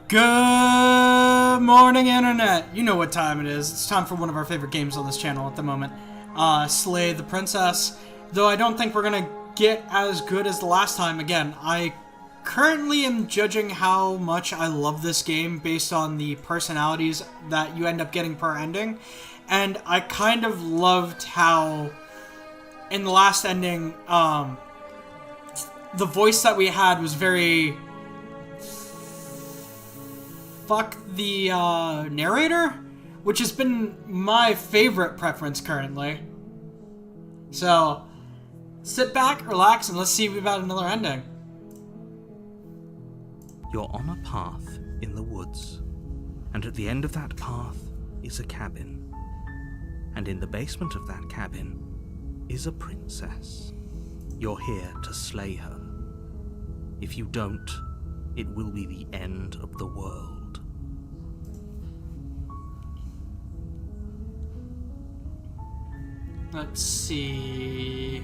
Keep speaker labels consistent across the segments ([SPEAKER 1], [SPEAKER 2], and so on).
[SPEAKER 1] Good morning, Internet! You know what time it is. It's time for one of our favorite games on this channel at the moment. Slay the Princess. Though I don't think we're gonna get as good as the last time. Again, I currently am judging how much I love this game based on the personalities that you end up getting per ending. And I kind of loved how, in the last ending, the voice that we had was very... fuck the narrator, which has been my favorite preference currently. So, sit back, relax, and let's see if we've had another ending.
[SPEAKER 2] You're on a path in the woods, and at the end of that path is a cabin. And in the basement of that cabin is a princess. You're here to slay her. If you don't, it will be the end of the world.
[SPEAKER 1] Let's see...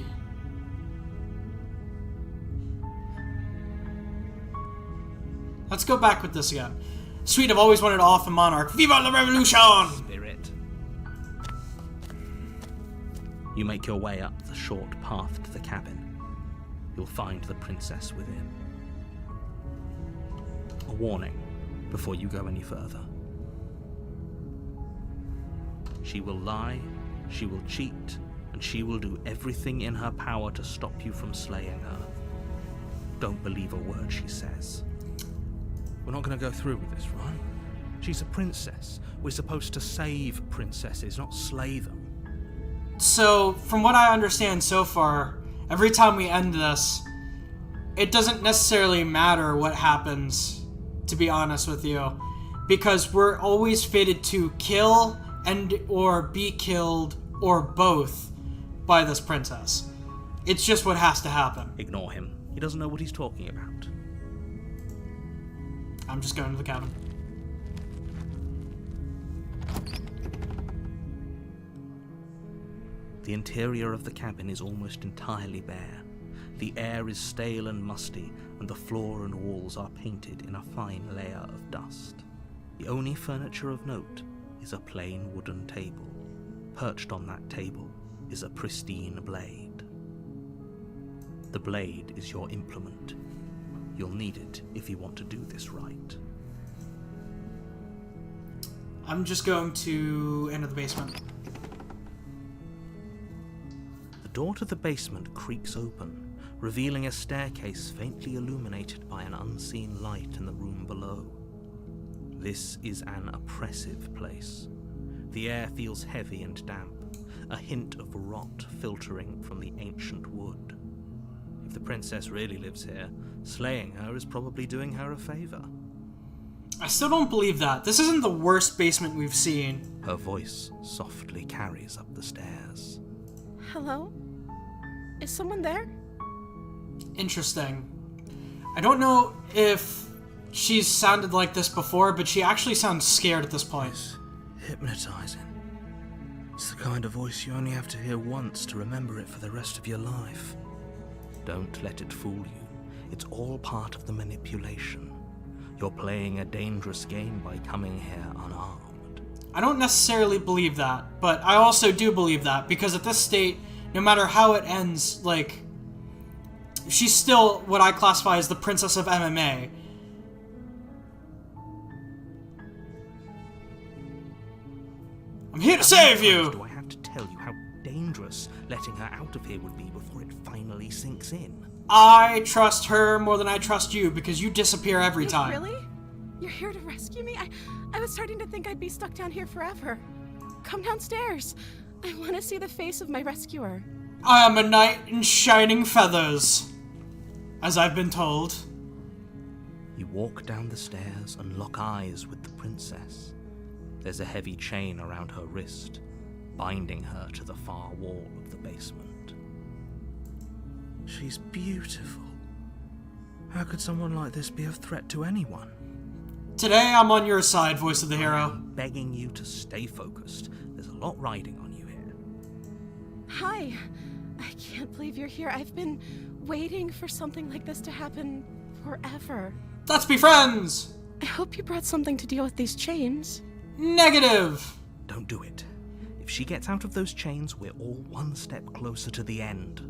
[SPEAKER 1] Let's go back with this again. Sweet, I've always wanted to off a monarch. Viva la revolution!
[SPEAKER 2] Spirit. You make your way up the short path to the cabin. You'll find the princess within. A warning before you go any further. She will lie, she will cheat, and she will do everything in her power to stop you from slaying her. Don't believe a word she says. We're not going to go through with this, right? She's a princess. We're supposed to save princesses, not slay them.
[SPEAKER 1] So, from what I understand so far, every time we end this, it doesn't necessarily matter what happens, to be honest with you, because we're always fated to kill and or be killed or both by this princess. It's just what has to happen.
[SPEAKER 2] Ignore him. He doesn't know what he's talking about.
[SPEAKER 1] I'm just going to the cabin.
[SPEAKER 2] The interior of the cabin is almost entirely bare. The air is stale and musty, and the floor and walls are painted in a fine layer of dust. The only furniture of note is a plain wooden table. Perched on that table is a pristine blade. The blade is your implement. You'll need it if you want to do this right.
[SPEAKER 1] I'm just going to enter the basement.
[SPEAKER 2] The door to the basement creaks open, revealing a staircase faintly illuminated by an unseen light in the room below. This is an oppressive place. The air feels heavy and damp, a hint of rot filtering from the ancient wood. If the princess really lives here, slaying her is probably doing her a favor.
[SPEAKER 1] I still don't believe that. This isn't the worst basement we've seen.
[SPEAKER 2] Her voice softly carries up the stairs.
[SPEAKER 3] Hello? Is someone there?
[SPEAKER 1] Interesting. I don't know if she's sounded like this before, but she actually sounds scared at this point.
[SPEAKER 2] It's hypnotizing. It's the kind of voice you only have to hear once to remember it for the rest of your life. Don't let it fool you. It's all part of the manipulation. You're playing a dangerous game by coming here unarmed.
[SPEAKER 1] I don't necessarily believe that, but I also do believe that, because at this state, no matter how it ends, like, she's still what I classify as the princess of MMA. I'm here to save you!
[SPEAKER 2] Do I have to tell you how dangerous letting her out of here would be before it finally sinks in?
[SPEAKER 1] I trust her more than I trust you, because you disappear every time.
[SPEAKER 3] Really? You're here to rescue me? I was starting to think I'd be stuck down here forever. Come downstairs. I want to see the face of my rescuer.
[SPEAKER 1] I am a knight in shining feathers, as I've been told.
[SPEAKER 2] You walk down the stairs and lock eyes with the princess. There's a heavy chain around her wrist, binding her to the far wall of the basement. She's beautiful. How could someone like this be a threat to anyone?
[SPEAKER 1] Today I'm on your side, voice of the hero.
[SPEAKER 2] I'm begging you to stay focused. There's a lot riding on you here.
[SPEAKER 3] Hi. I can't believe you're here. I've been waiting for something like this to happen forever.
[SPEAKER 1] Let's be friends!
[SPEAKER 3] I hope you brought something to deal with these chains.
[SPEAKER 1] Negative!
[SPEAKER 2] Don't do it. If she gets out of those chains, we're all one step closer to the end.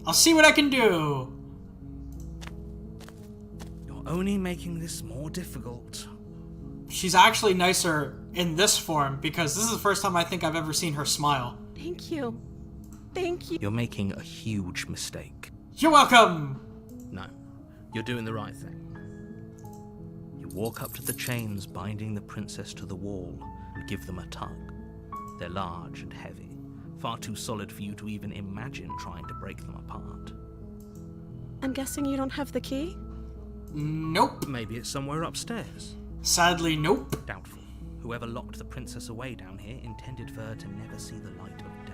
[SPEAKER 1] I'll see what I can do.
[SPEAKER 2] You're only making this more difficult.
[SPEAKER 1] She's actually nicer in this form because this is the first time I think I've ever seen her smile.
[SPEAKER 3] Thank you. Thank you.
[SPEAKER 2] You're making a huge mistake.
[SPEAKER 1] You're welcome!
[SPEAKER 2] No, you're doing the right thing. You walk up to the chains binding the princess to the wall and give them a tug. They're large and heavy, far too solid for you to even imagine trying to break them apart.
[SPEAKER 3] I'm guessing you don't have the key?
[SPEAKER 1] Nope.
[SPEAKER 2] Maybe it's somewhere upstairs.
[SPEAKER 1] Sadly, nope.
[SPEAKER 2] Doubtful. Whoever locked the princess away down here intended for her to never see the light of day.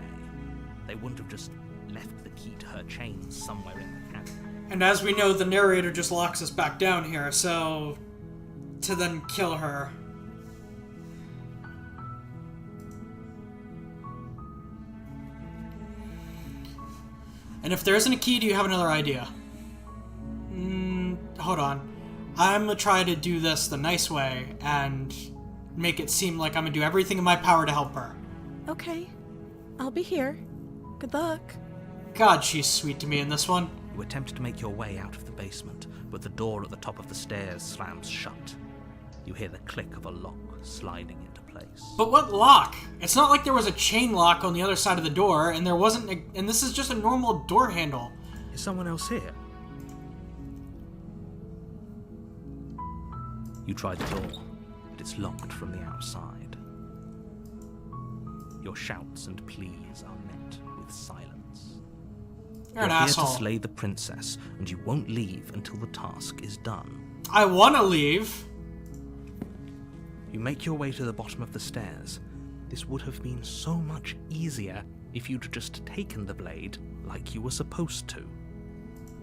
[SPEAKER 2] They wouldn't have just left the key to her chains somewhere in the cabin.
[SPEAKER 1] And as we know, the narrator just locks us back down here, so... to then kill her. And if there isn't a key, do you have another idea? Hold on. I'm gonna try to do this the nice way and make it seem like I'm gonna do everything in my power to help her.
[SPEAKER 3] Okay. I'll be here. Good luck.
[SPEAKER 1] God, she's sweet to me in this one.
[SPEAKER 2] You attempt to make your way out of the basement, but the door at the top of the stairs slams shut. You hear the click of a lock sliding into place.
[SPEAKER 1] But what lock? It's not like there was a chain lock on the other side of the door, and there wasn't and this is just a normal door handle.
[SPEAKER 2] Is someone else here? You try the door, but it's locked from the outside. Your shouts and pleas are met with silence.
[SPEAKER 1] You're an
[SPEAKER 2] here
[SPEAKER 1] asshole.
[SPEAKER 2] to slay the princess, and you won't leave until the task is done.
[SPEAKER 1] I wanna leave.
[SPEAKER 2] You make your way to the bottom of the stairs. This would have been so much easier if you'd just taken the blade like you were supposed to.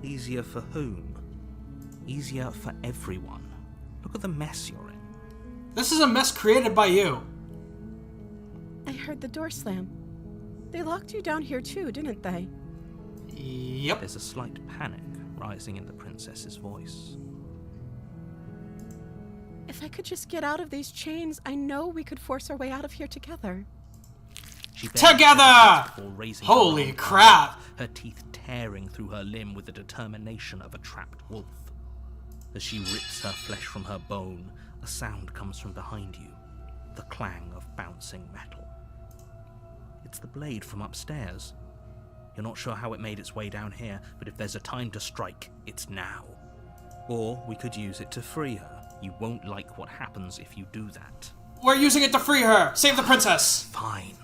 [SPEAKER 2] Easier for whom? Easier for everyone. Look at the mess you're in.
[SPEAKER 1] This is a mess created by you.
[SPEAKER 3] I heard the door slam. They locked you down here too, didn't they?
[SPEAKER 1] Yep.
[SPEAKER 2] There's a slight panic rising in the princess's voice.
[SPEAKER 3] If I could just get out of these chains, I know we could force our way out of here together.
[SPEAKER 2] She barely
[SPEAKER 1] Together!
[SPEAKER 2] before raising her
[SPEAKER 1] Holy
[SPEAKER 2] arm,
[SPEAKER 1] crap!
[SPEAKER 2] her teeth tearing through her limb with the determination of a trapped wolf. As she rips her flesh from her bone, a sound comes from behind you, the clang of bouncing metal. It's the blade from upstairs. You're not sure how it made its way down here, but if there's a time to strike, it's now. Or we could use it to free her. You won't like what happens if you do that.
[SPEAKER 1] We're using it to free her. Save the princess.
[SPEAKER 2] Fine.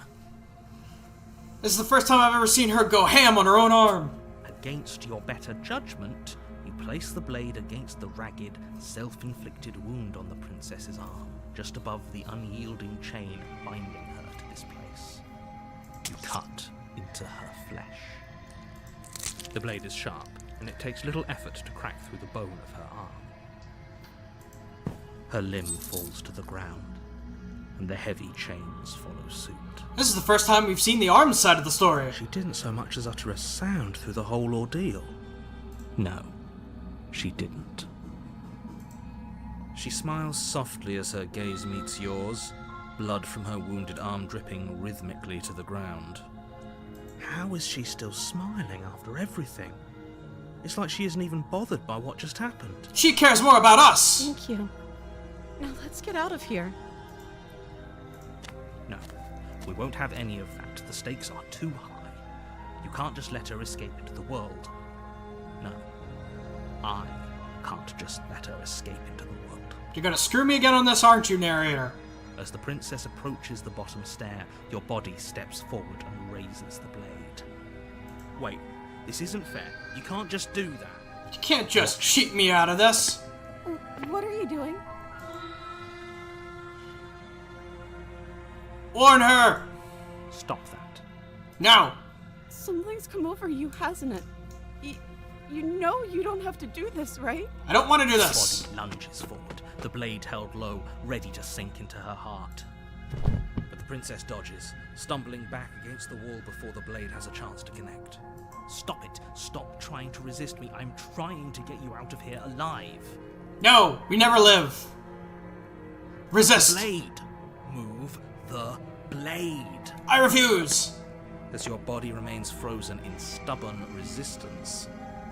[SPEAKER 1] This is the first time I've ever seen her go ham on her own arm.
[SPEAKER 2] Against your better judgment, you place the blade against the ragged, self-inflicted wound on the princess's arm, just above the unyielding chain binding her to this place. You cut into her flesh. The blade is sharp, and it takes little effort to crack through the bone of her arm. Her limb falls to the ground, and the heavy chains follow suit.
[SPEAKER 1] This is the first time we've seen the arms side of the story.
[SPEAKER 2] She didn't so much as utter a sound through the whole ordeal. No, she didn't. She smiles softly as her gaze meets yours, blood from her wounded arm dripping rhythmically to the ground. How is she still smiling after everything? It's like she isn't even bothered by what just happened.
[SPEAKER 1] She cares more about us.
[SPEAKER 3] Thank you. Now let's get out of here.
[SPEAKER 2] No, we won't have any of that. The stakes are too high. You can't just let her escape into the world. No, I can't just let her escape into the world.
[SPEAKER 1] You're gonna screw me again on this, aren't you, narrator?
[SPEAKER 2] As the princess approaches the bottom stair, your body steps forward and raises the blade. Wait, this isn't fair. You can't just do that.
[SPEAKER 1] You can't just cheat me out of this.
[SPEAKER 3] What are you doing?
[SPEAKER 1] Warn her!
[SPEAKER 2] Stop that.
[SPEAKER 1] Now!
[SPEAKER 3] Something's come over you, hasn't it? You know you don't have to do this, right?
[SPEAKER 1] I don't want to do this.
[SPEAKER 2] Body lunges forward, the blade held low, ready to sink into her heart. But the princess dodges, stumbling back against the wall before the blade has a chance to connect. Stop it. Stop trying to resist me. I'm trying to get you out of here alive.
[SPEAKER 1] No, we never live. Resist.
[SPEAKER 2] Blade. Move the blade.
[SPEAKER 1] I refuse.
[SPEAKER 2] As your body remains frozen in stubborn resistance,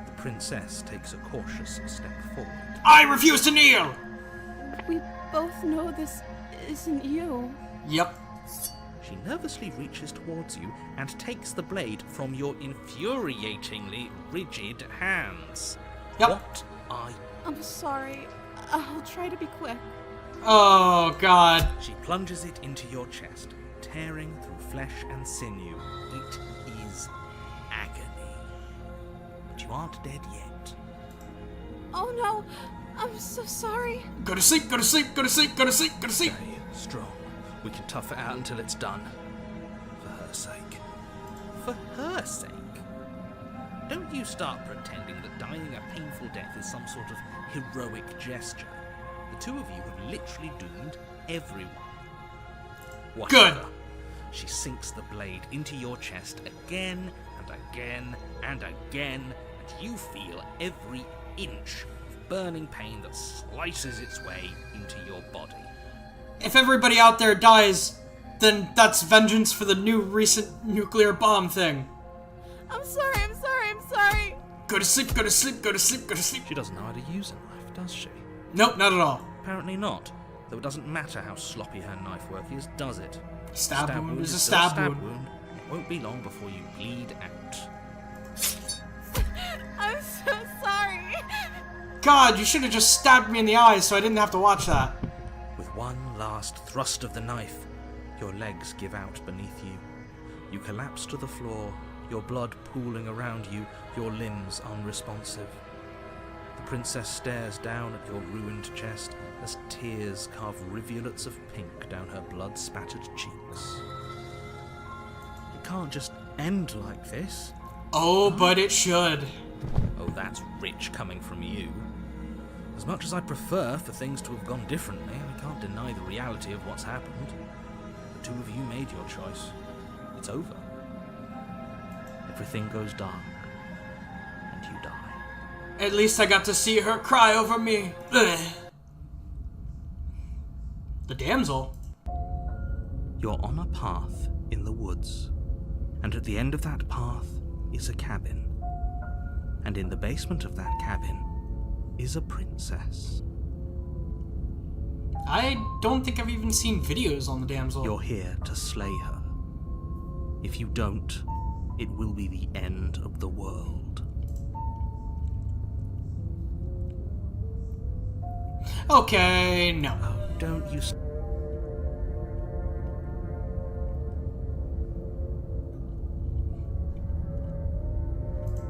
[SPEAKER 2] the princess takes a cautious step forward.
[SPEAKER 1] I refuse to kneel.
[SPEAKER 3] We both know this isn't you.
[SPEAKER 1] Yep.
[SPEAKER 2] She nervously reaches towards you and takes the blade from your infuriatingly rigid hands.
[SPEAKER 1] Yep.
[SPEAKER 2] What are you?
[SPEAKER 3] I'm sorry. I'll try to be quick.
[SPEAKER 1] Oh, God.
[SPEAKER 2] She plunges it into your chest, tearing through flesh and sinew. It is agony. But you aren't dead yet.
[SPEAKER 3] Oh no, I'm so sorry.
[SPEAKER 1] Go to sleep, go to sleep, go to sleep, go to sleep, go to sleep.
[SPEAKER 2] Stay strong. We can tough it out until it's done. For her sake. For her sake? Don't you start pretending that dying a painful death is some sort of heroic gesture. The two of you have literally doomed everyone. Whatever.
[SPEAKER 1] Good.
[SPEAKER 2] She sinks the blade into your chest again and again and again, and you feel every inch of burning pain that slices its way into your body.
[SPEAKER 1] If everybody out there dies, then that's vengeance for the new recent nuclear bomb thing.
[SPEAKER 3] I'm sorry, I'm sorry, I'm sorry.
[SPEAKER 1] Go to sleep, go to sleep, go to sleep, go to sleep.
[SPEAKER 2] She doesn't know how to use a knife, does she?
[SPEAKER 1] Nope, not at all.
[SPEAKER 2] Apparently not. Though it doesn't matter how sloppy her knife work is, does it?
[SPEAKER 1] Stab wound is a
[SPEAKER 2] still
[SPEAKER 1] stab wound.
[SPEAKER 2] It won't be long before you bleed out.
[SPEAKER 3] I'm so sorry.
[SPEAKER 1] God, you should have just stabbed me in the eyes so I didn't have to watch that.
[SPEAKER 2] With one last thrust of the knife, your legs give out beneath you. You collapse to the floor, your blood pooling around you, your limbs unresponsive. The princess stares down at your ruined chest as tears carve rivulets of pink down her blood-spattered cheeks. It can't just end like this.
[SPEAKER 1] Oh, but it should.
[SPEAKER 2] Oh, that's rich coming from you. As much as I'd prefer for things to have gone differently, I can't deny the reality of what's happened. The two of you made your choice. It's over. Everything goes dark, and you die.
[SPEAKER 1] At least I got to see her cry over me. Ugh. The damsel?
[SPEAKER 2] You're on a path in the woods, and at the end of that path is a cabin. And in the basement of that cabin is a princess.
[SPEAKER 1] I don't think I've even seen videos on the damsel.
[SPEAKER 2] You're here to slay her. If you don't, it will be the end of the world.
[SPEAKER 1] Okay, no.
[SPEAKER 2] Oh, don't you...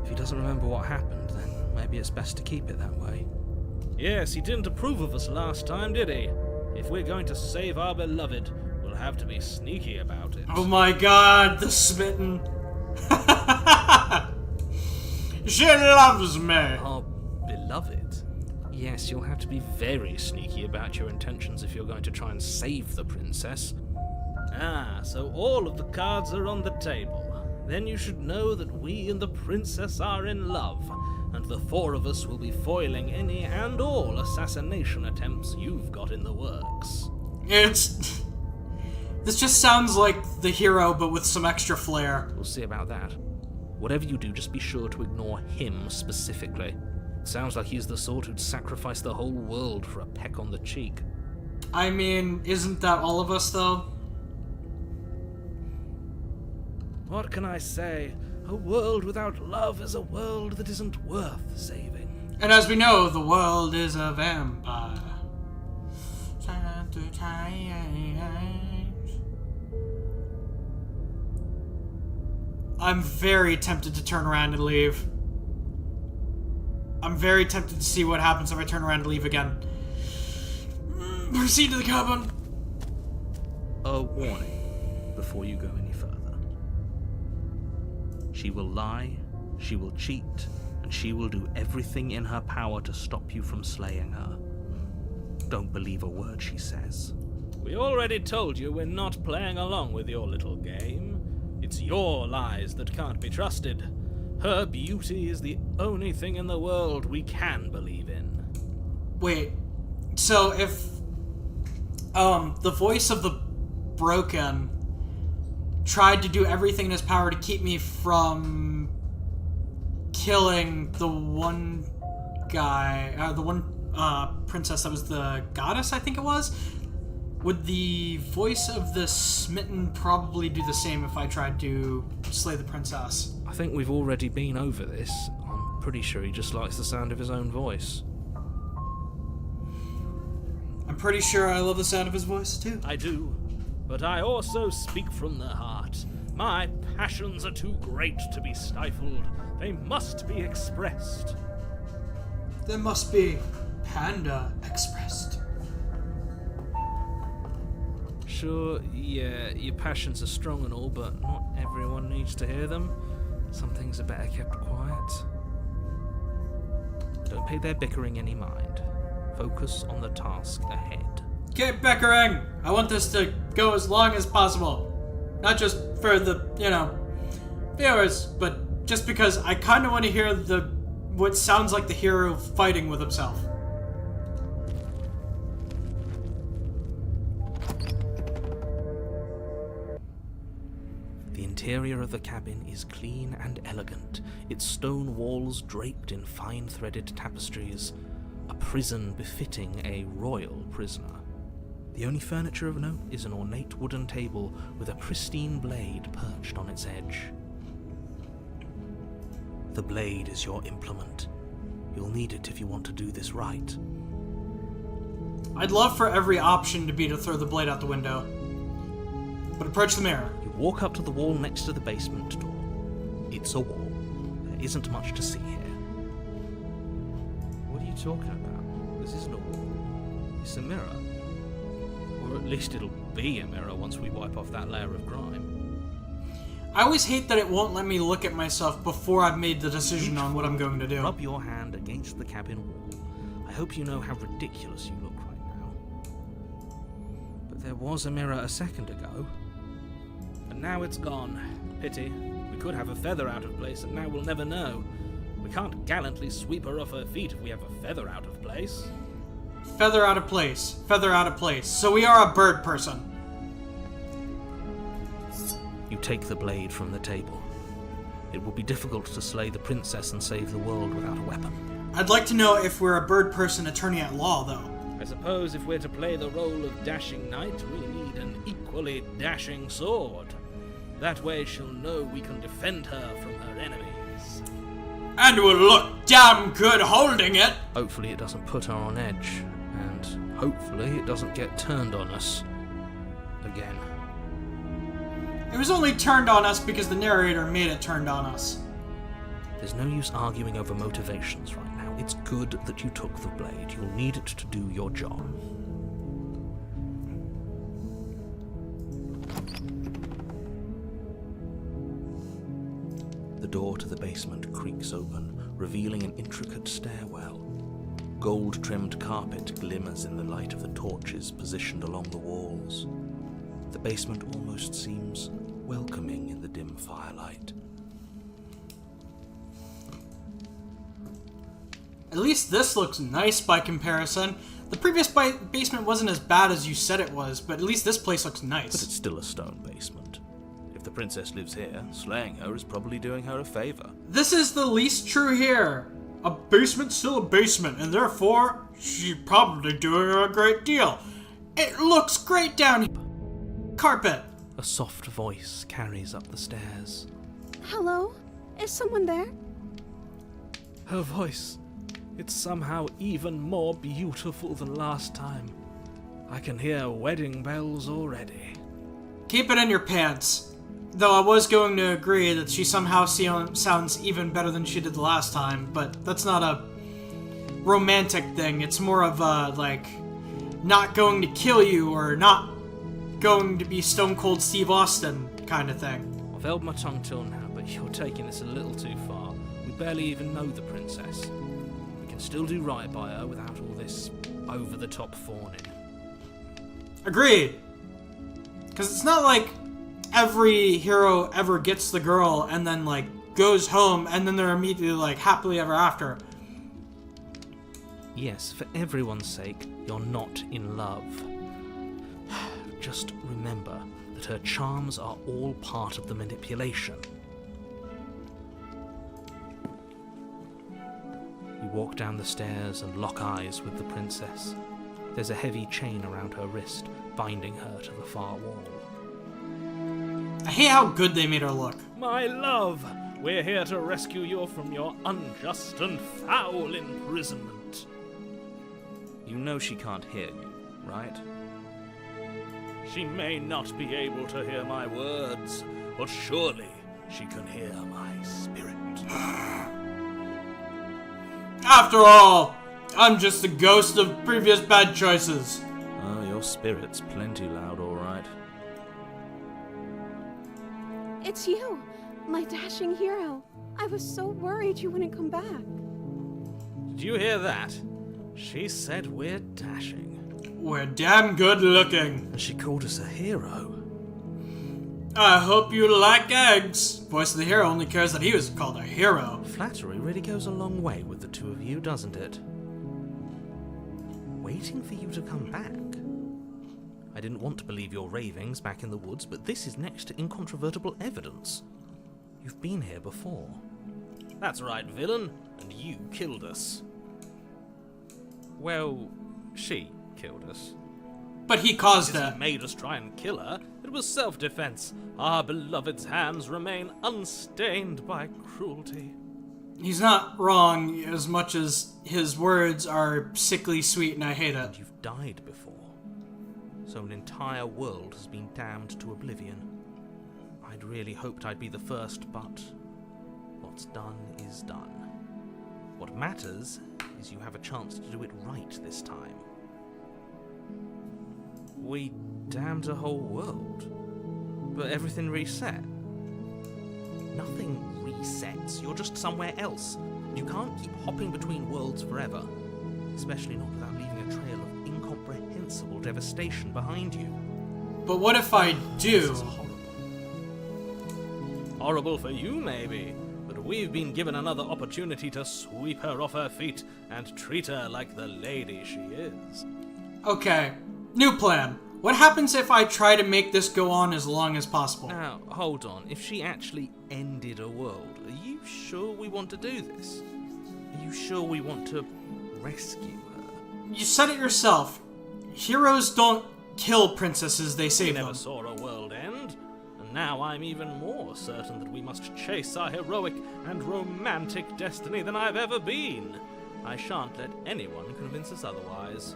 [SPEAKER 2] If he doesn't remember what happened, then maybe it's best to keep it that way.
[SPEAKER 4] Yes, he didn't approve of us last time, did he? If we're going to save our beloved, we'll have to be sneaky about it.
[SPEAKER 1] Oh my god, the smitten. She loves me.
[SPEAKER 4] Our beloved? Yes, you'll have to be very sneaky about your intentions if you're going to try and save the princess. Ah, so all of the cards are on the table. Then you should know that we and the princess are in love, and the four of us will be foiling any and all assassination attempts you've got in the works.
[SPEAKER 1] It's... This just sounds like The Hero, but with some extra flair.
[SPEAKER 4] We'll see about that. Whatever you do, just be sure to ignore him specifically. Sounds like he's the sort who'd sacrifice the whole world for a peck on the cheek.
[SPEAKER 1] I mean, isn't that all of us, though?
[SPEAKER 4] What can I say? A world without love is a world that isn't worth saving.
[SPEAKER 1] And as we know, the world is a vampire. I'm very tempted to turn around and leave. I'm very tempted to see what happens if I turn around and leave again. Proceed to the cabin.
[SPEAKER 2] A warning before you go any further. She will lie, she will cheat, and she will do everything in her power to stop you from slaying her. Don't believe a word she says.
[SPEAKER 4] We already told you we're not playing along with your little game. It's your lies that can't be trusted. Her beauty is the only thing in the world we can believe in.
[SPEAKER 1] Wait. So if the voice of the broken tried to do everything in his power to keep me from killing the one guy, the one princess that was the goddess, I think it was, would the voice of the smitten probably do the same if I tried to slay the princess?
[SPEAKER 4] I think we've already been over this. I'm pretty sure he just likes the sound of his own voice.
[SPEAKER 1] I'm pretty sure I love the sound of his voice too.
[SPEAKER 4] I do, but I also speak from the heart. My passions are too great to be stifled. They must be expressed.
[SPEAKER 1] There must be panda expressed.
[SPEAKER 4] Sure, yeah, your passions are strong and all, but not everyone needs to hear them. Some things are better kept quiet. Don't pay their bickering any mind. Focus on the task ahead.
[SPEAKER 1] Keep bickering! I want this to go as long as possible. Not just for the, viewers, but just because I kind of want to hear what sounds like the hero fighting with himself.
[SPEAKER 2] The interior of the cabin is clean and elegant, its stone walls draped in fine-threaded tapestries, a prison befitting a royal prisoner. The only furniture of note is an ornate wooden table with a pristine blade perched on its edge. The blade is your implement. You'll need it if you want to do this right.
[SPEAKER 1] I'd love for every option to be to throw the blade out the window. But approach the mirror.
[SPEAKER 2] You walk up to the wall next to the basement door. It's a wall. There isn't much to see here.
[SPEAKER 4] What are you talking about? This isn't a wall. It's a mirror. Or at least it'll be a mirror once we wipe off that layer of grime.
[SPEAKER 1] I always hate that it won't let me look at myself before I've made the decision on what I'm going to do.
[SPEAKER 2] Rub your hand against the cabin wall. I hope you know how ridiculous you look right now.
[SPEAKER 4] But there was a mirror a second ago. And now it's gone. Pity. We could have a feather out of place, and now we'll never know. We can't gallantly sweep her off her feet if we have a feather out of place.
[SPEAKER 1] Feather out of place. Feather out of place. So we are a bird person.
[SPEAKER 2] You take the blade from the table. It will be difficult to slay the princess and save the world without a weapon.
[SPEAKER 1] I'd like to know if we're a bird person attorney at law, though.
[SPEAKER 4] I suppose if we're to play the role of dashing knight, we need an equally dashing sword. That way she'll know we can defend her from her enemies.
[SPEAKER 1] And we'll look damn good holding it!
[SPEAKER 2] Hopefully it doesn't put her on edge, and hopefully it doesn't get turned on us again.
[SPEAKER 1] It was only turned on us because the narrator made it turned on us.
[SPEAKER 2] There's no use arguing over motivations right now. It's good that you took the blade. You'll need it to do your job. The door to the basement creaks open, revealing an intricate stairwell. Gold-trimmed carpet glimmers in the light of the torches positioned along the walls. The basement almost seems welcoming in the dim firelight.
[SPEAKER 1] At least this looks nice by comparison. The previous basement wasn't as bad as you said it was, but at least this place looks nice.
[SPEAKER 2] But it's still a stone basement. If the princess lives here, slaying her is probably doing her a favor.
[SPEAKER 1] This is the least true here. A basement's still a basement, and therefore, she's probably doing her a great deal. It looks great down here. Carpet.
[SPEAKER 2] A soft voice carries up the stairs.
[SPEAKER 3] Hello? Is someone there?
[SPEAKER 4] Her voice. It's somehow even more beautiful than last time. I can hear wedding bells already.
[SPEAKER 1] Keep it in your pants. Though I was going to agree that she somehow sounds even better than she did the last time, but that's not a romantic thing. It's more of a, not going to kill you or not going to be Stone Cold Steve Austin kind of thing.
[SPEAKER 4] I've held my tongue till now, but you're taking this a little too far. We barely even know the princess. We can still do right by her without all this over-the-top fawning.
[SPEAKER 1] Agreed. Because it's not like every hero ever gets the girl and then, goes home and then they're immediately, happily ever after.
[SPEAKER 4] Yes, for everyone's sake, you're not in love. Just remember that her charms are all part of the manipulation. You walk down the stairs and lock eyes with the princess. There's a heavy chain around her wrist, binding her to the far wall.
[SPEAKER 1] I hate how good they made her look.
[SPEAKER 4] My love, we're here to rescue you from your unjust and foul imprisonment.
[SPEAKER 2] You know she can't hear you, right?
[SPEAKER 4] She may not be able to hear my words, but surely she can hear my spirit.
[SPEAKER 1] After all, I'm just the ghost of previous bad choices.
[SPEAKER 2] Oh, your spirit's plenty loud, all right.
[SPEAKER 3] It's you, my dashing hero. I was so worried you wouldn't come back.
[SPEAKER 4] Did you hear that? She said we're dashing.
[SPEAKER 1] We're damn good looking.
[SPEAKER 2] And she called us a hero.
[SPEAKER 1] I hope you like eggs. Voice of the hero only cares that he was called a hero.
[SPEAKER 2] Flattery really goes a long way with the two of you, doesn't it? Waiting for you to come back. I didn't want to believe your ravings back in the woods, but this is next to incontrovertible evidence. You've been here before.
[SPEAKER 4] That's right, villain, and you killed us. Well, she killed us.
[SPEAKER 1] But he caused
[SPEAKER 4] It
[SPEAKER 1] it.
[SPEAKER 4] made us try and kill her. It was self-defense. Our beloved's hands remain unstained by cruelty.
[SPEAKER 1] He's not wrong as much as his words are sickly sweet and I hate it.
[SPEAKER 2] You've died before. So an entire world has been damned to oblivion. I'd really hoped I'd be the first, but what's done is done. What matters is you have a chance to do it right this time. We damned a whole world, but everything reset. Nothing resets. You're just somewhere else. You can't keep hopping between worlds forever, especially not without leaving a trail of incomprehensible devastation behind you.
[SPEAKER 1] But what if I
[SPEAKER 2] This
[SPEAKER 1] do?
[SPEAKER 2] is horrible.
[SPEAKER 4] Horrible for you, maybe, but we've been given another opportunity to sweep her off her feet and treat her like the lady she is.
[SPEAKER 1] Okay, new plan. What happens if I try to make this go on as long as possible?
[SPEAKER 2] Now, hold on. If she actually ended a world, are you sure we want to do this? Are you sure we want to rescue her?
[SPEAKER 1] You said it yourself. Heroes don't kill princesses, they
[SPEAKER 4] We
[SPEAKER 1] save
[SPEAKER 4] never
[SPEAKER 1] them.
[SPEAKER 4] saw a world end, and now I'm even more certain that we must chase our heroic and romantic destiny than I've ever been. I shan't let anyone convince us otherwise.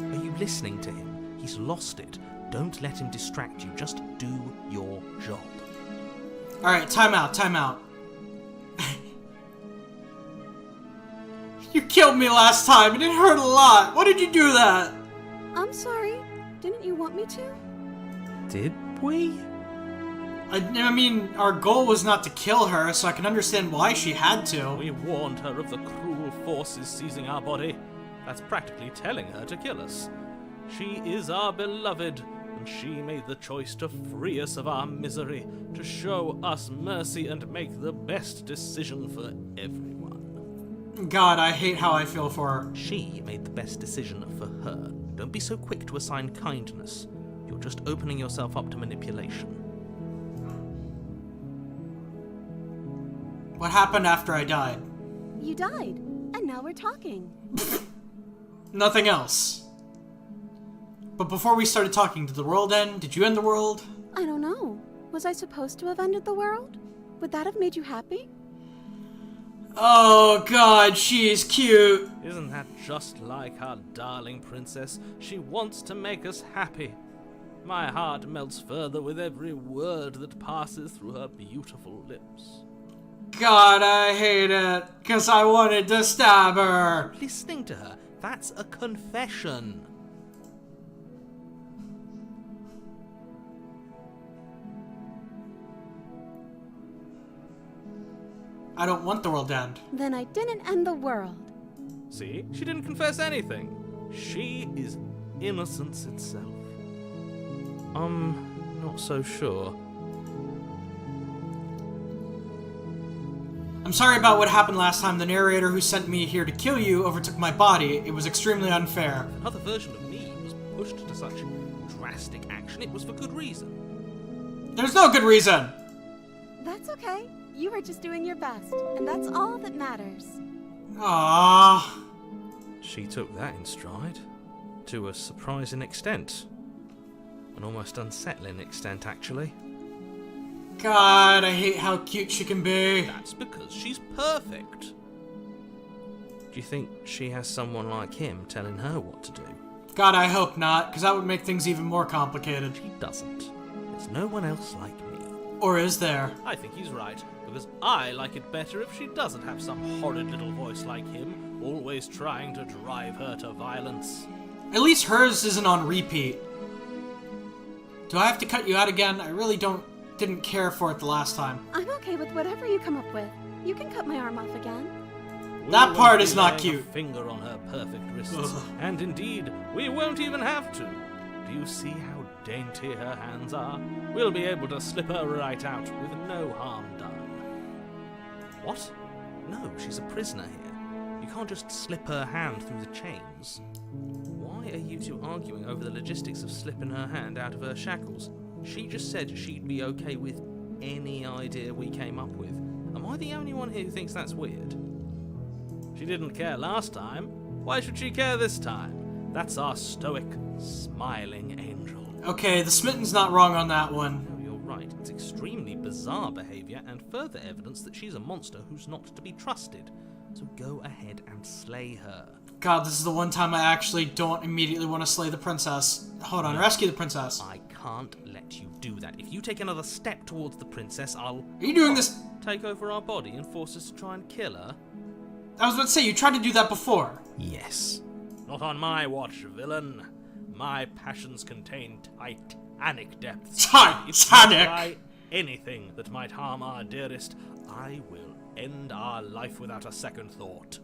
[SPEAKER 2] Are you listening to him? He's lost it. Don't let him distract you. Just do your job.
[SPEAKER 1] Alright, time out, time out. You killed me last time and it hurt a lot. Why did you do that?
[SPEAKER 3] I'm sorry. Didn't you want me to?
[SPEAKER 2] Did we?
[SPEAKER 1] I mean, our goal was not to kill her, so I can understand why she had to.
[SPEAKER 4] We warned her of the cruel forces seizing our body. That's practically telling her to kill us. She is our beloved, and she made the choice to free us of our misery, to show us mercy and make the best decision for everyone.
[SPEAKER 1] God, I hate how I feel for her.
[SPEAKER 2] She made the best decision for her. Don't be so quick to assign kindness. You're just opening yourself up to manipulation.
[SPEAKER 1] What happened after I died?
[SPEAKER 3] You died, and now we're talking.
[SPEAKER 1] Nothing else. But before we started talking, did the world end? Did you end the world?
[SPEAKER 3] I don't know. Was I supposed to have ended the world? Would that have made you happy?
[SPEAKER 1] Oh God, she's cute.
[SPEAKER 4] Isn't that just like our darling princess? She wants to make us happy. My heart melts further with every word that passes through her beautiful lips.
[SPEAKER 1] God, I hate it. Cause I wanted to stab her.
[SPEAKER 2] Listening to her, that's a confession.
[SPEAKER 1] I don't want the world to end.
[SPEAKER 3] Then I didn't end the world.
[SPEAKER 4] See? She didn't confess anything. She is innocence itself.
[SPEAKER 2] Not so sure.
[SPEAKER 1] I'm sorry about what happened last time. The narrator who sent me here to kill you overtook my body. It was extremely unfair.
[SPEAKER 4] Another version of me was pushed to such drastic action. It was for good reason.
[SPEAKER 1] There's no good reason!
[SPEAKER 3] That's okay. You were just doing your best, and that's all that matters.
[SPEAKER 1] Ah.
[SPEAKER 4] She took that in stride. To a surprising extent. An almost unsettling extent, actually.
[SPEAKER 1] God, I hate how cute she can be.
[SPEAKER 4] That's because she's perfect. Do you think she has someone like him telling her what to do?
[SPEAKER 1] God, I hope not, because that would make things even more complicated.
[SPEAKER 4] She doesn't. There's no one else like me.
[SPEAKER 1] Or is there?
[SPEAKER 4] I think he's right, because I like it better if she doesn't have some horrid little voice like him, always trying to drive her to violence.
[SPEAKER 1] At least hers isn't on repeat. Do I have to cut you out again? I really didn't care for it the last time.
[SPEAKER 3] I'm okay with whatever you come up with. You can cut my arm off again.
[SPEAKER 1] That
[SPEAKER 4] We
[SPEAKER 1] part
[SPEAKER 4] won't
[SPEAKER 1] is
[SPEAKER 4] be
[SPEAKER 1] not
[SPEAKER 4] laying
[SPEAKER 1] cute.
[SPEAKER 4] A finger on her perfect wrists,
[SPEAKER 1] Ugh.
[SPEAKER 4] and indeed, we won't even have to. Do you see how dainty her hands are? We'll be able to slip her right out with no harm done. What? No, she's a prisoner here. You can't just slip her hand through the chains. Why are you two arguing over the logistics of slipping her hand out of her shackles? She just said she'd be okay with any idea we came up with. Am I the only one here who thinks that's weird? She didn't care last time. Why should she care this time? That's our stoic, smiling angel.
[SPEAKER 1] Okay, the Smitten's not wrong on that one.
[SPEAKER 4] No, you're right. It's extremely bizarre behavior and further evidence that she's a monster who's not to be trusted. So go ahead and slay her.
[SPEAKER 1] God, this is the one time I actually don't immediately want to slay the princess. Hold on, rescue the princess.
[SPEAKER 4] I can't let you do that. If you take another step towards the princess, I'll...
[SPEAKER 1] Are you doing this?
[SPEAKER 4] Take over our body and force us to try and kill her?
[SPEAKER 1] I was about to say, you tried to do that before.
[SPEAKER 4] Yes. Not on my watch, villain. My passions contain titanic depths. If you try anything that might harm our dearest, I will end our life without a second thought.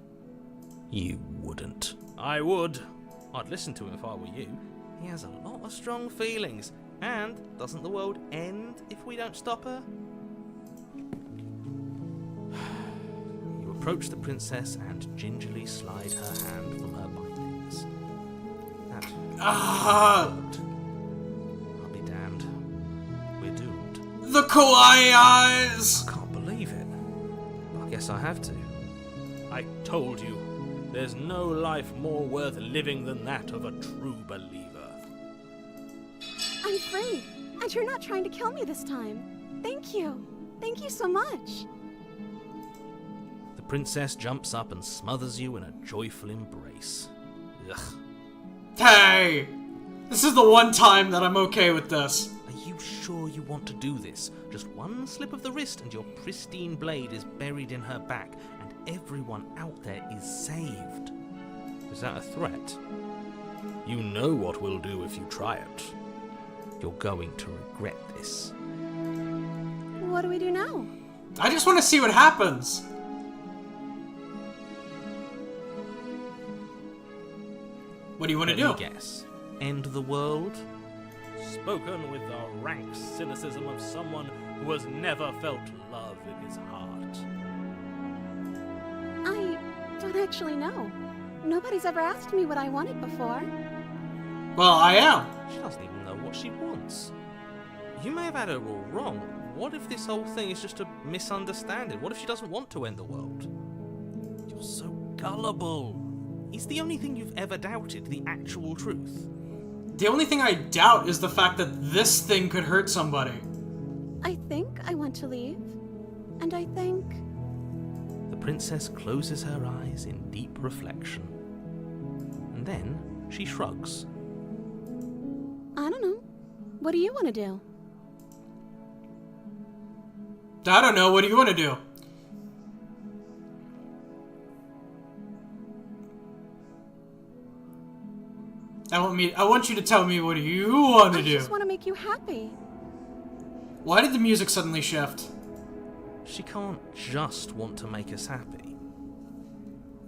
[SPEAKER 4] You wouldn't. I would. I'd listen to him if I were you. He has a lot of strong feelings. And doesn't the world end if we don't stop her? You approach the princess and gingerly slide her hand from her bindings. That worked. I'll be damned. We're doomed.
[SPEAKER 1] The kawaii eyes!
[SPEAKER 4] I can't believe it. I guess I have to. I told you. There's no life more worth living than that of a true believer.
[SPEAKER 3] I'm free, and you're not trying to kill me this time. Thank you. Thank you so much.
[SPEAKER 4] The princess jumps up and smothers you in a joyful embrace. Ugh.
[SPEAKER 1] Hey! This is the one time that I'm okay with this.
[SPEAKER 4] Are you sure you want to do this? Just one slip of the wrist and your pristine blade is buried in her back, and everyone out there is saved. Is that a threat? You know what we'll do if you try it. You're going to regret this.
[SPEAKER 3] What do we do now?
[SPEAKER 1] I just want to see what happens. What do you want to do?
[SPEAKER 4] Let me guess. End the world? Spoken with the rank cynicism of someone who has never felt love in his heart.
[SPEAKER 3] I don't actually know. Nobody's ever asked me what I wanted before.
[SPEAKER 1] Well, I am.
[SPEAKER 4] She doesn't even know what she wants. You may have had her all wrong. What if this whole thing is just a misunderstanding? What if she doesn't want to end the world? You're so gullible. Is the only thing you've ever doubted the actual truth?
[SPEAKER 1] The only thing I doubt is the fact that this thing could hurt somebody.
[SPEAKER 3] I think I want to leave. And I think...
[SPEAKER 4] The princess closes her eyes in deep reflection. And then she shrugs.
[SPEAKER 3] I don't know. What do you want to do?
[SPEAKER 1] I don't know. What do you want to do? I want you to tell me what do you want to
[SPEAKER 3] I
[SPEAKER 1] do.
[SPEAKER 3] just want to make you happy.
[SPEAKER 1] Why did the music suddenly shift?
[SPEAKER 4] She can't just want to make us happy.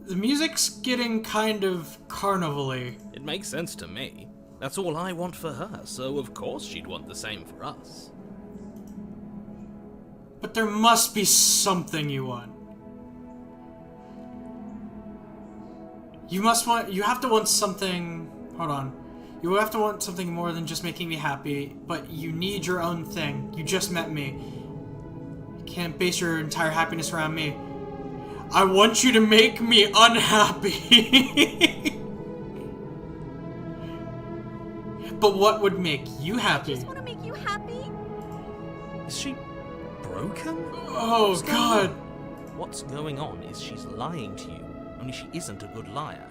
[SPEAKER 1] The music's getting kind of carnival-y.
[SPEAKER 4] It makes sense to me. That's all I want for her, so of course she'd want the same for us.
[SPEAKER 1] But there must be something you want. You have to want something... Hold on. You have to want something more than just making me happy, but you need your own thing. You just met me. You can't base your entire happiness around me. I want you to make me unhappy. But what would make you happy?
[SPEAKER 3] I just want to make you happy.
[SPEAKER 2] Is she broken?
[SPEAKER 1] Oh, God.
[SPEAKER 2] What's going on is she's lying to you, only she isn't a good liar.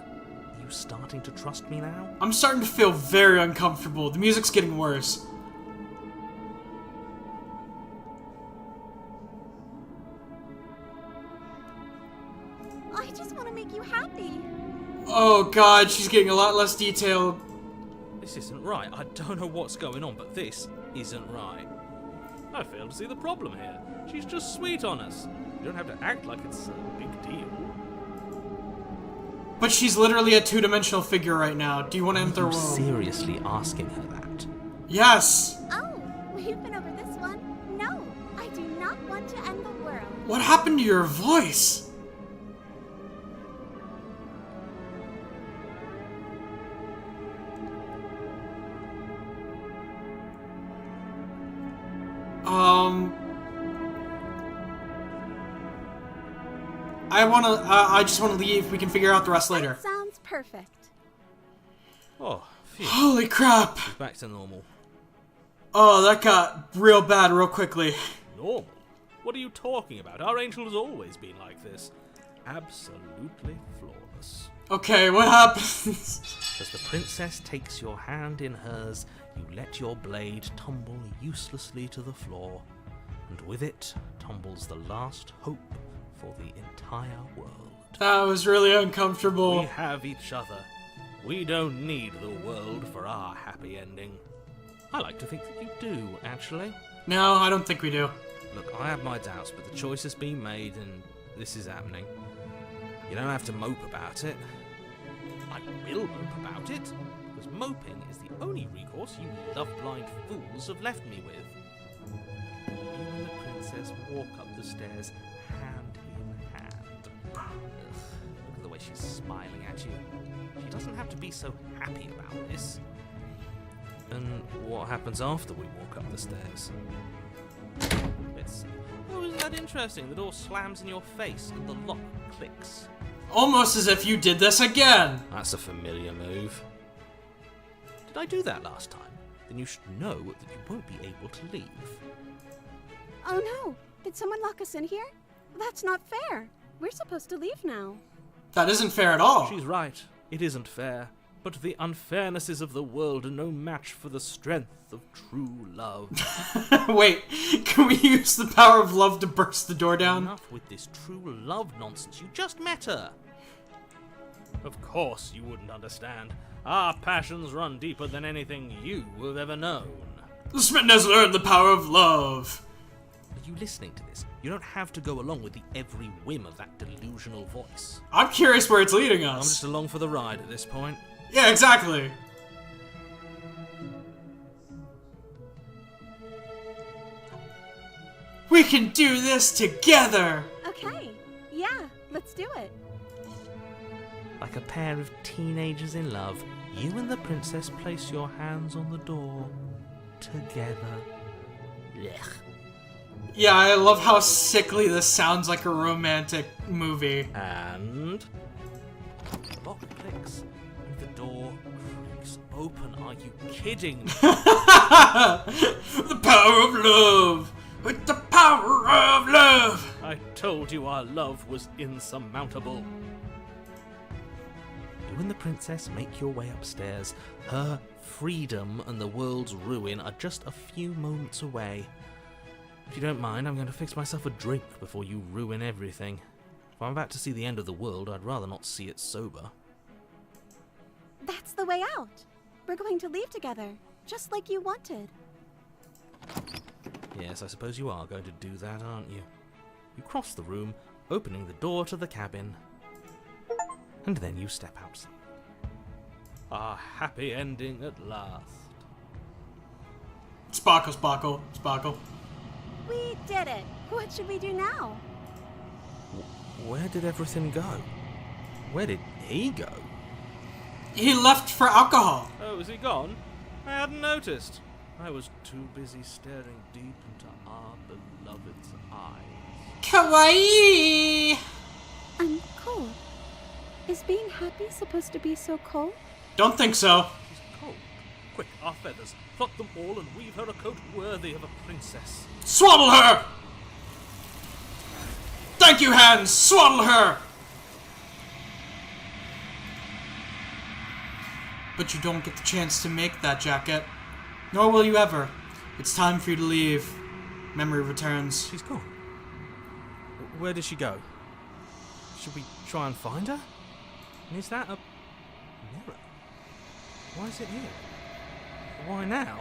[SPEAKER 2] Are you starting to trust me now?
[SPEAKER 1] I'm starting to feel very uncomfortable. The music's getting worse.
[SPEAKER 3] I just want to make you happy.
[SPEAKER 1] Oh, God, she's getting a lot less detailed.
[SPEAKER 4] This isn't right. I don't know what's going on, but this isn't right. I fail to see the problem here. She's just sweet on us. You don't have to act like it's a big deal.
[SPEAKER 1] But she's literally a two-dimensional figure right now. Do you want to enter
[SPEAKER 2] Are
[SPEAKER 1] the
[SPEAKER 2] you
[SPEAKER 1] world?
[SPEAKER 2] seriously asking her that?
[SPEAKER 1] Yes!
[SPEAKER 3] Oh, we've been over this one. No, I do not want to end the world.
[SPEAKER 1] What happened to your voice? I just wanna leave. We can figure out the rest later.
[SPEAKER 3] That sounds perfect.
[SPEAKER 4] Oh, phew.
[SPEAKER 1] Holy crap!
[SPEAKER 4] She's back to normal.
[SPEAKER 1] Oh, that got real bad real quickly.
[SPEAKER 4] Normal? What are you talking about? Our angel has always been like this. Absolutely flawless.
[SPEAKER 1] Okay, what happens?
[SPEAKER 2] As the princess takes your hand in hers, you let your blade tumble uselessly to the floor, and with it tumbles the last hope for the entire world.
[SPEAKER 1] That was really
[SPEAKER 4] We
[SPEAKER 1] uncomfortable.
[SPEAKER 4] have each other. We don't need the world for our happy ending. I like to think that you do, actually.
[SPEAKER 1] No, I don't think we do.
[SPEAKER 4] Look, I have my doubts, but the choice has been made and this is happening. You don't have to mope about it. I will mope about it, because moping is the only recourse you love-blind fools have left me with. You and the princess walk up the stairs hand in hand. Ugh, look at the way she's smiling at you. She doesn't have to be so happy about this. And what happens after we walk up the stairs? Let's see. Oh, isn't that interesting? The door slams in your face and the lock clicks.
[SPEAKER 1] Almost as if you did this again.
[SPEAKER 4] That's a familiar move. Did I do that last time? Then you should know that you won't be able to leave.
[SPEAKER 3] Oh no, did someone lock us in here? That's not fair. We're supposed to leave now.
[SPEAKER 1] That isn't fair at all.
[SPEAKER 4] She's right. It isn't fair. But the unfairnesses of the world are no match for the strength of true love.
[SPEAKER 1] Wait, can we use the power of love to burst the door down?
[SPEAKER 4] Enough with this true love nonsense. You just met her. Of course you wouldn't understand. Our passions run deeper than anything you have ever known.
[SPEAKER 1] The smitten has learned the power of love.
[SPEAKER 2] Are you listening to this? You don't have to go along with the every whim of that delusional voice.
[SPEAKER 1] I'm curious where it's leading
[SPEAKER 4] I'm
[SPEAKER 1] us.
[SPEAKER 4] just along for the ride at this point.
[SPEAKER 1] Yeah, exactly. We can do this together!
[SPEAKER 3] Okay, yeah, let's do it.
[SPEAKER 2] Like a pair of teenagers in love, you and the princess place your hands on the door together. Blech.
[SPEAKER 1] Yeah, I love how sickly this sounds like a romantic movie.
[SPEAKER 4] And
[SPEAKER 2] The lock clicks and the door creaks open. Are you kidding me?
[SPEAKER 1] The power of love! With the power of love!
[SPEAKER 4] I told you our love was insurmountable.
[SPEAKER 2] You and the princess make your way upstairs. Her freedom and the world's ruin are just a few moments away. If you don't mind, I'm going to fix myself a drink before you ruin everything. If I'm about to see the end of the world, I'd rather not see it sober.
[SPEAKER 3] That's the way out. We're going to leave together, just like you wanted.
[SPEAKER 2] Yes, I suppose you are going to do that, aren't you? You cross the room, opening the door to the cabin. And then you step outside.
[SPEAKER 4] Our happy ending at last.
[SPEAKER 1] Sparkle, sparkle, sparkle.
[SPEAKER 3] We did it. What should we do now?
[SPEAKER 2] Where did everything go? Where did he go?
[SPEAKER 1] He left for alcohol.
[SPEAKER 4] Oh, is he gone? I hadn't noticed. I was too busy staring deep into our beloved's eyes.
[SPEAKER 1] Kawaii!
[SPEAKER 5] I'm cold. Is being happy supposed to be so cold?
[SPEAKER 1] Don't think so.
[SPEAKER 4] She's cold. Quick, our feathers. Pluck them all and weave her a coat worthy of a princess.
[SPEAKER 1] Swaddle her! Thank you, Hans! Swaddle her! But you don't get the chance to make that jacket. Nor will you ever. It's time for you to leave. Memory returns.
[SPEAKER 4] She's gone. Where did she go? Should we try and find her? And is that a mirror? Why is it here? Why now?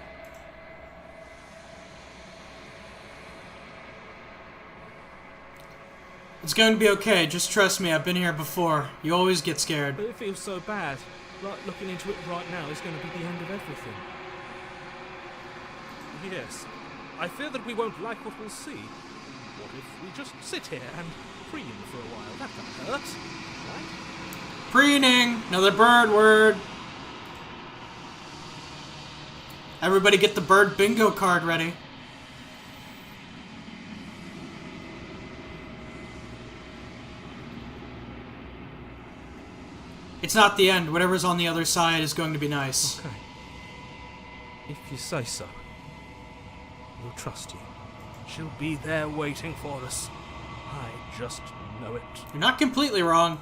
[SPEAKER 1] It's going to be okay. Just trust me. I've been here before. You always get scared.
[SPEAKER 4] But it feels so bad. Like looking into it right now is going to be the end of everything. Yes. I fear that we won't like what we'll see. What if we just sit here and preen for a while? That can't hurt, right?
[SPEAKER 1] Preening! Another bird word. Everybody get the bird bingo card ready. It's not the end. Whatever's on the other side is going to be nice.
[SPEAKER 4] Okay. If you say so. We'll trust you. She'll be there waiting for us. I just know it.
[SPEAKER 1] You're not completely wrong.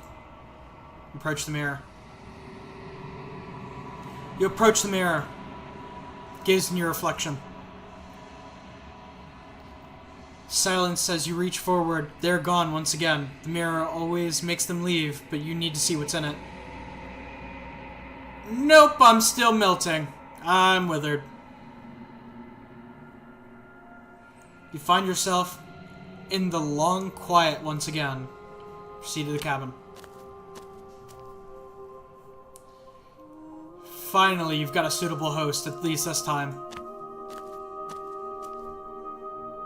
[SPEAKER 1] Approach the mirror. You approach the mirror. Gaze in your reflection. Silence as you reach forward. They're gone once again. The mirror always makes them leave, but you need to see what's in it. Nope, I'm still melting. I'm withered. You find yourself in the long quiet once again. Proceed to the cabin. Finally, you've got a suitable host, at least this time.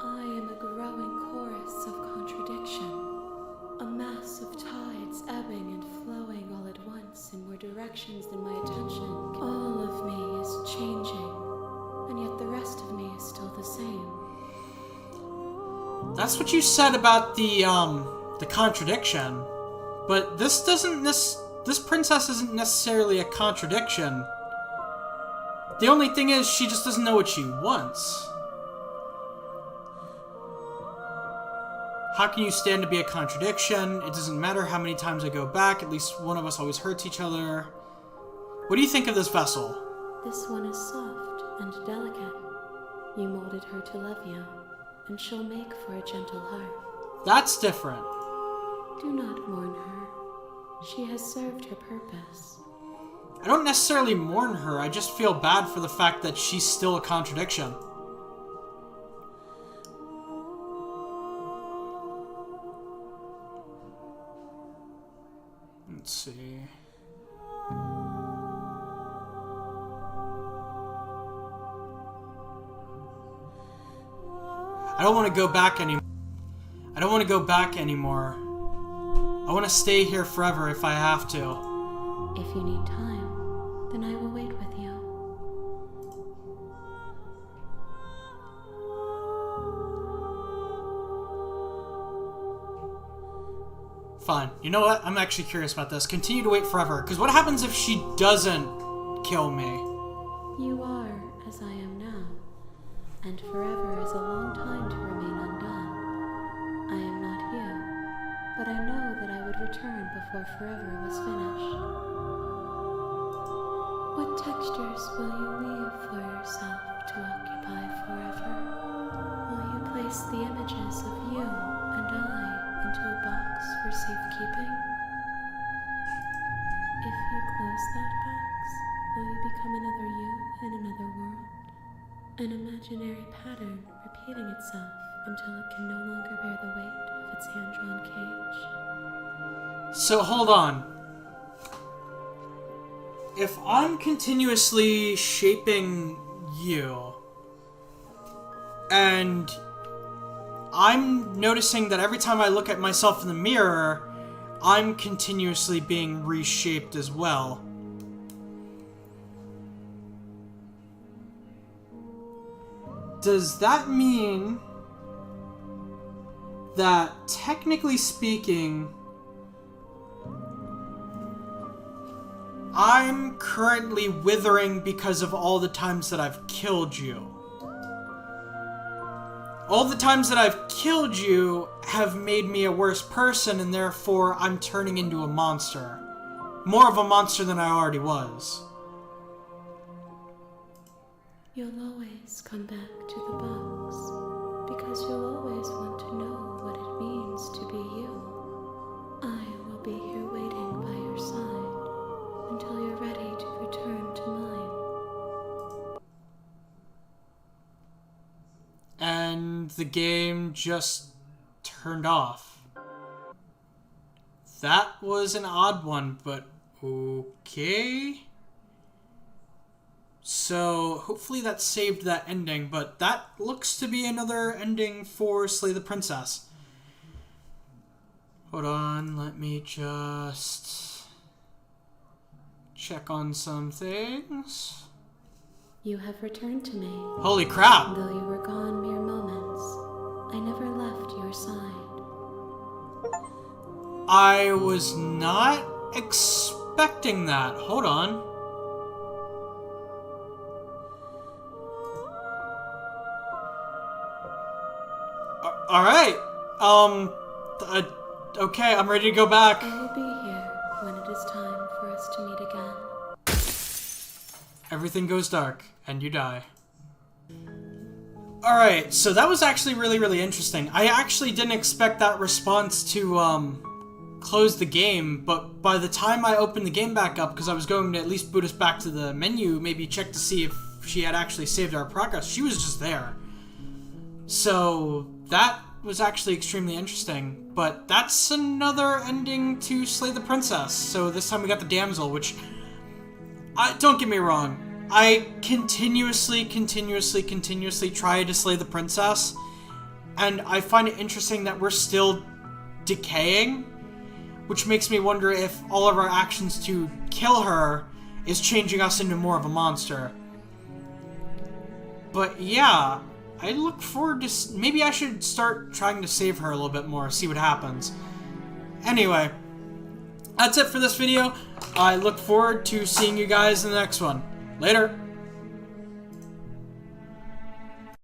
[SPEAKER 5] I am a growing chorus of contradiction. A mass of tides ebbing and flowing all at once in more directions than my attention. All of me is changing, and yet the rest of me is still the same.
[SPEAKER 1] That's what you said about the contradiction. But this princess isn't necessarily a contradiction. The only thing is, she just doesn't know what she wants. How can you stand to be a contradiction? It doesn't matter how many times I go back, at least one of us always hurts each other. What do you think of this vessel?
[SPEAKER 5] This one is soft and delicate. You molded her to love you, and she'll make for a gentle heart.
[SPEAKER 1] That's different.
[SPEAKER 5] Do not mourn her. She has served her purpose.
[SPEAKER 1] I don't necessarily mourn her, I just feel bad for the fact that she's still a contradiction. Let's see. I don't want to go back anymore. I don't want to go back anymore. I want to stay here forever if I have to.
[SPEAKER 5] If you need time, then I will wait with you.
[SPEAKER 1] Fine. You know what? I'm actually curious about this. Continue to wait forever. Because what happens if she doesn't kill me?
[SPEAKER 5] You are as I am now, and forever is a long time to remain undone. I am not you, but I know that I would return before forever was finished. What textures will you leave for yourself to occupy forever? Will you place the images of you and I into a box for safekeeping? If you close that box, will you become another you in another world? An imaginary pattern repeating itself until it can no longer bear the weight of its hand-drawn cage.
[SPEAKER 1] So hold on. If I'm continuously shaping you, and I'm noticing that every time I look at myself in the mirror, I'm continuously being reshaped as well. does that mean that, technically speaking, I'm currently withering because of all the times that I've killed you? All the times that I've killed you have made me a worse person, and therefore I'm turning into a monster. More of a monster than I already was.
[SPEAKER 5] You'll always come back to the box, because you'll always want to know what it means to be you. I will be here waiting by your side until you're ready to return to mine.
[SPEAKER 1] And the game just turned off. That was an odd one, but okay. So hopefully that saved that ending, but that looks to be another ending for Slay the Princess. Hold on, let me just check on some things.
[SPEAKER 5] You have returned to me.
[SPEAKER 1] Holy crap!
[SPEAKER 5] Though you were gone mere moments, I never left your side.
[SPEAKER 1] I was not expecting that. Hold on. Alright. Okay, I'm ready to go back.
[SPEAKER 5] I will be here when it is time for us to meet again.
[SPEAKER 1] Everything goes dark, and you die. Alright, so that was actually really interesting. I actually didn't expect that response to, close the game, but by the time I opened the game back up, because I was going to at least boot us back to the menu, maybe check to see if she had actually saved our progress, she was just there. So that was actually extremely interesting, but that's another ending to Slay the Princess. So this time we got the Damsel, which, don't get me wrong, I continuously try to slay the princess, and I find it interesting that we're still decaying, which makes me wonder if all of our actions to kill her is changing us into more of a monster. But yeah, I look forward to... maybe I should start trying to save her a little bit more, see what happens. Anyway, that's it for this video. I look forward to seeing you guys in the next one. Later!